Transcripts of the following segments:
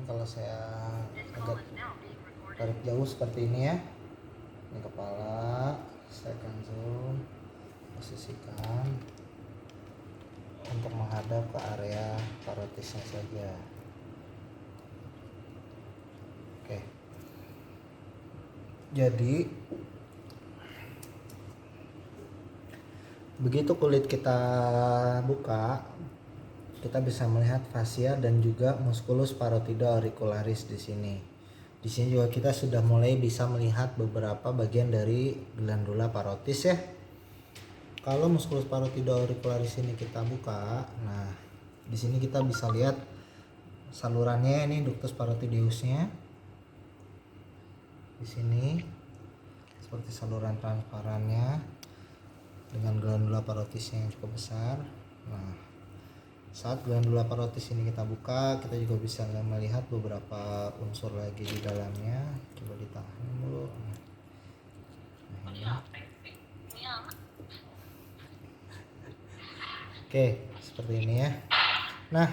Kalau saya agak tarik jauh seperti ini ya, ini kepala, saya akan zoom, posisikan untuk menghadap ke area parotisnya saja. Oke, jadi begitu kulit kita buka, kita bisa melihat fascia dan juga musculus parotida auricularis di sini. Di sini juga kita sudah mulai bisa melihat beberapa bagian dari glandula parotis ya. Kalau musculus parotida auricularis ini kita buka, nah di sini kita bisa lihat salurannya, ini ductus parotideusnya. Di sini seperti saluran transparannya dengan glandula parotisnya yang cukup besar. Nah, saat glandula parotis ini kita buka, kita juga bisa melihat beberapa unsur lagi di dalamnya. Coba ditahan dulu. Nah, ini. Oke, seperti ini ya. Nah,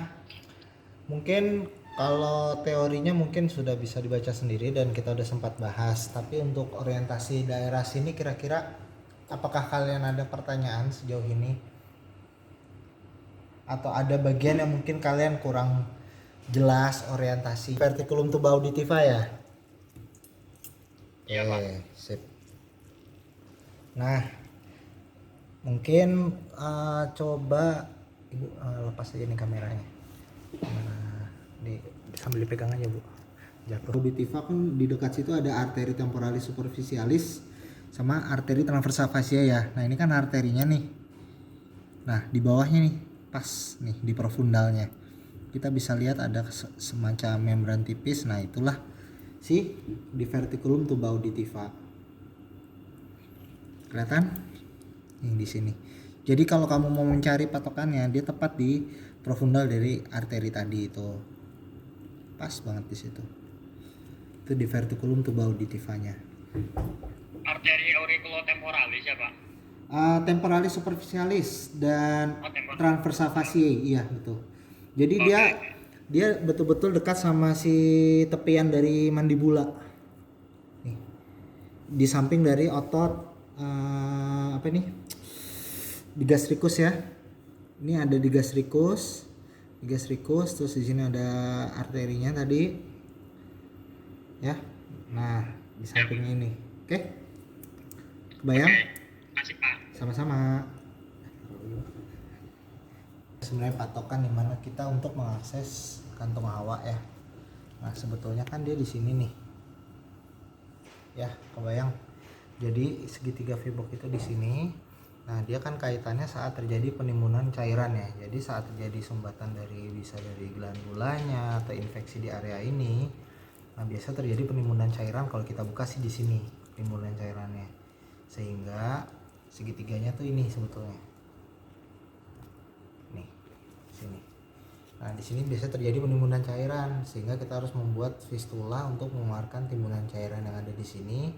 mungkin kalau teorinya mungkin sudah bisa dibaca sendiri dan kita udah sempat bahas. Tapi untuk orientasi daerah sini kira-kira apakah kalian ada pertanyaan sejauh ini? Atau ada bagian yang mungkin kalian kurang jelas orientasi? Verticulum tuba auditiva ya? Iya, Pak. Sip. Nah, mungkin coba Ibu lepas aja nih kameranya. Nah, sambil dipegang aja Bu. Jatuh. Auditiva kan di dekat situ ada arteri temporalis superficialis sama arteri transversa fascia ya. Nah, ini kan arterinya nih. Nah, di bawahnya nih, pas nih di profundalnya. Kita bisa lihat ada semacam membran tipis. Nah, itulah si diverticulum tuba auditiva. Kelihatan? Nih di sini. Jadi kalau kamu mau mencari patokannya, dia tepat di profundal dari arteri tadi itu. Pas banget di situ. Itu diverticulum tuba auditivanya. Arteri auriculotemporalis ya, Pak? Temporalis superficialis dan transversa fasciae, iya betul. Jadi dia betul-betul dekat sama si tepian dari mandibula. Nih. Di samping dari otot apa nih? Digastricus ya. Ini ada digastricus, terus di sini ada arterinya tadi. Ya. Nah, di samping ini. Oke? Kebayang? Kasih, Pak. Sama-sama. Sebenarnya patokan dimana kita untuk mengakses kantong hawa ya. Nah, sebetulnya kan dia di sini nih. Ya, kebayang. Jadi segitiga Vibok itu di sini. Nah, dia kan kaitannya saat terjadi penimbunan cairan ya. Jadi saat terjadi sumbatan bisa dari glandulanya atau infeksi di area ini. Nah, biasa terjadi penimbunan cairan kalau kita buka sih di sini penimbunan cairannya. Sehingga segitiganya tuh ini sebetulnya. Nih, sini. Nah, di sini biasa terjadi penimbunan cairan sehingga kita harus membuat fistula untuk mengeluarkan timbunan cairan yang ada di sini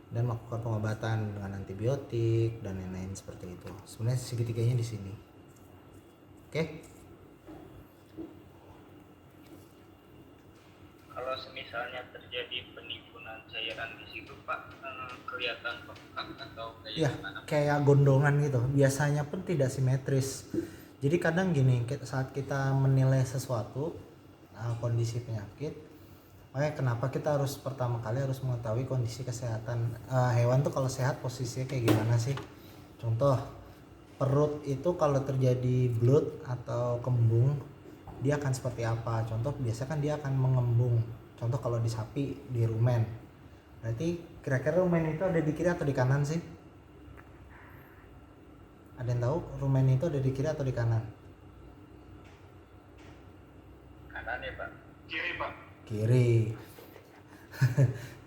dan melakukan pengobatan dengan antibiotik dan lain-lain seperti itu. Sebenarnya segitiganya di sini. Oke? Kalau misalnya terjadi penimbunan cairan di situ, Pak, kelihatan bengkak atau kayak Ya, gimana? kayak gondongan gitu. Biasanya pun tidak simetris. Jadi kadang gini, saat kita menilai sesuatu kondisi penyakit, makanya kenapa kita harus pertama kali harus mengetahui kondisi kesehatan hewan tuh. Kalau sehat posisinya kayak gimana sih? Contoh, perut itu kalau terjadi bloat atau kembung, dia akan seperti apa? Contoh, biasa kan dia akan mengembung. Contoh kalau di sapi, di rumen. Berarti kira-kira rumen itu ada di kiri atau di kanan sih? Ada yang tahu rumen itu ada di kiri atau di kanan? Kanan ya, Pak? Kiri, Pak. Kiri.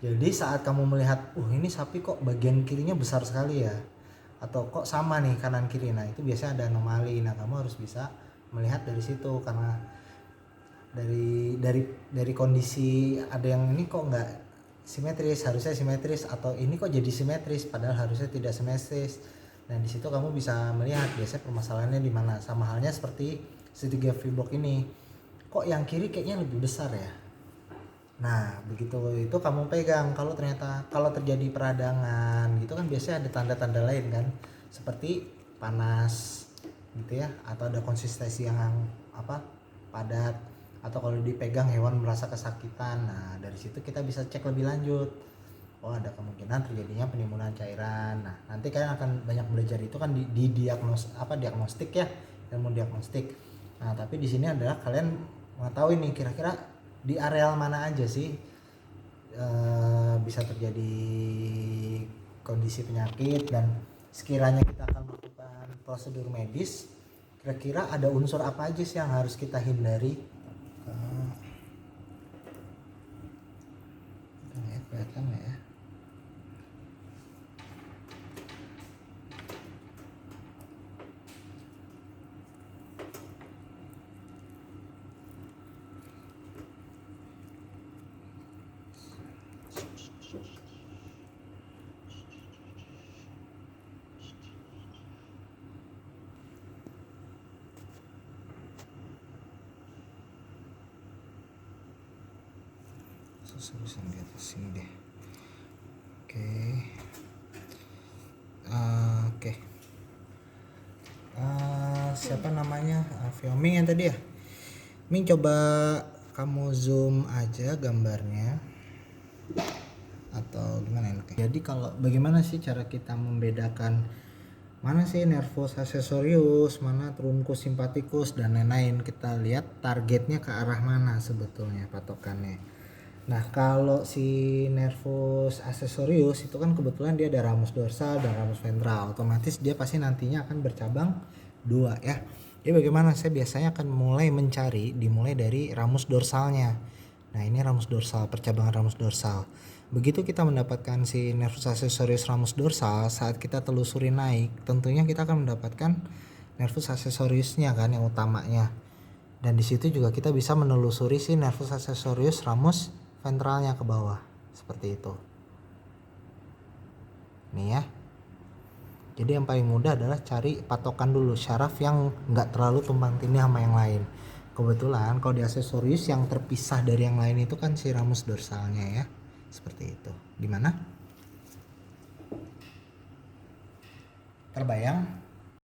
Jadi saat kamu melihat, ini sapi kok bagian kirinya besar sekali ya, atau kok sama nih kanan kiri, nah itu biasanya ada anomali. Nah, kamu harus bisa melihat dari situ karena dari kondisi ada yang ini kok nggak simetris, harusnya simetris, atau ini kok jadi simetris padahal harusnya tidak simetris. Nah, di situ kamu bisa melihat biasanya permasalahannya di mana. Sama halnya seperti segitiga Vibok ini. kok yang kiri kayaknya lebih besar ya. Nah begitu itu kamu pegang, kalau ternyata kalau terjadi peradangan gitu kan biasanya ada tanda-tanda lain kan, seperti panas gitu ya, atau ada konsistensi yang apa padat, atau kalau dipegang hewan merasa kesakitan. Nah dari situ kita bisa cek lebih lanjut, oh ada kemungkinan terjadinya penimbunan cairan. Nah nanti kalian akan banyak belajar itu kan di diagnostik ya, ilmu diagnostik. Nah tapi di sini adalah kalian mengetahui nih kira-kira di areal mana aja sih bisa terjadi kondisi penyakit, dan sekiranya kita akan melakukan prosedur medis, kira-kira ada unsur apa aja sih yang harus kita hindari. Kelihatan nggak ya? Serusan di atas sini deh. Oke. Oke. Siapa namanya? Filming yang tadi ya? Ming, coba kamu zoom aja gambarnya atau gimana ini? Jadi kalau bagaimana sih cara kita membedakan mana sih nervus accessorius, mana truncus sympathicus dan lain-lain? Kita lihat targetnya ke arah mana sebetulnya patokannya. Nah kalau si nervus accessorius itu kan kebetulan dia ada ramus dorsal dan ramus ventral, otomatis dia pasti nantinya akan bercabang dua ya. Jadi bagaimana, saya biasanya akan dimulai dari ramus dorsalnya. Nah ini ramus dorsal, percabangan ramus dorsal. Begitu kita mendapatkan si nervus accessorius ramus dorsal, saat kita telusuri naik, tentunya kita akan mendapatkan nervus accessoriusnya kan yang utamanya. Dan di situ juga kita bisa menelusuri si nervus accessorius ramus ventralnya ke bawah, seperti itu. Nih ya. Jadi yang paling mudah adalah cari patokan dulu syaraf yang nggak terlalu tumpang tindih sama yang lain. Kebetulan kalau di aksesorius yang terpisah dari yang lain itu kan si ramus dorsalnya ya, seperti itu. Gimana? Terbayang?